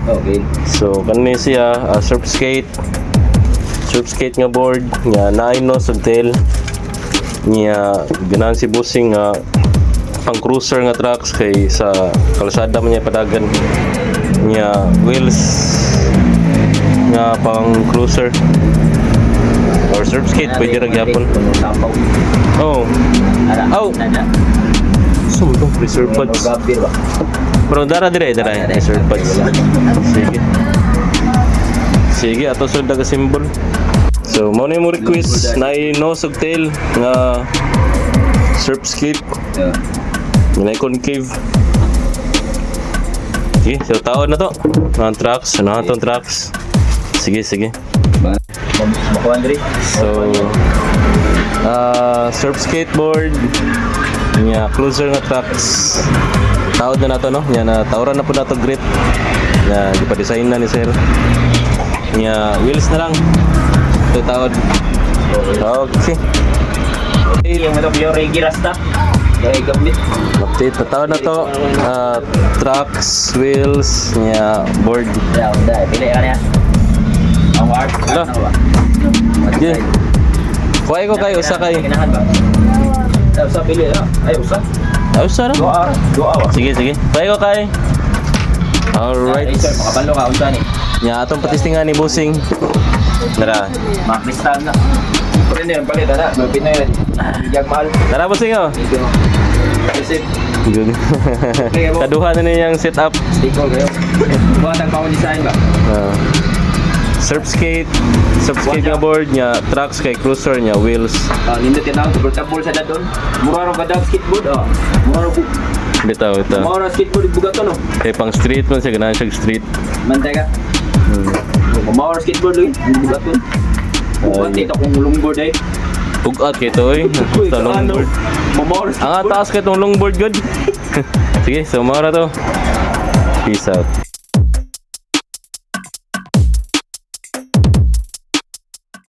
Okay. So kanmi siya surf skate nga board nga naay no sugtel niya ganahan si Busing nga pang cruiser nga trucks kay sa kalsada man niya padagan niya wheels nga pang cruiser or surf skate pwede ra gyapon. Oh. Oh. Sumbong reserve pads. Pero dara reserve pads. Sige. Sige ato sud daga symbol. So mo ni mo request na no sugtel nga surf skate. May concave. Sige, so taon na to. Ang trucks, ano itong trucks? Sige. So, surf skateboard, nga cruiser nga trucks. Taon na to, no? Nga na tawran na po na to grip. Nga di pa design na ni sir. Nga wheels na lang. Ito taon. Okay. Yung ito yung Regi Rasta. Update na taon na to. Trucks, wheels, nga board. Pili ka niya. Ang ward. Okay. Kuhay ko kayo, usa kayo. Usa pili na. Ay, usa. Ay, usa na? Dua. Sige. Kuhay ko kayo. Alright. Ay, sir, makabalo ka. Unsa ni? Nga atong patistingan ni Busing. Tara. Mga kristal na. Pero hindi, yung palit na. May Pinoy na. Bigyan mahal. Tara Busing oh. Receipt. Good. Kaduha na niyang setup. Sticker kayo. Buhat ang pang design ba? Surf skate nga board nya, trucks kay cruiser nya, wheels. Nindot yan ako. Portable sa dadon. Mura rin ka skateboard. Mura rin. Bitaw. Mura skateboard. Bugat to no? Kay pang street man siya, ganahan siya street. Mantay ka. Mura skateboard lagi. Bugat to. Bugat dito kung longboard ay. Bugat kay to eh. Sa longboard. Ang taas kay tong longboard good. Sige, so mara to. Peace out.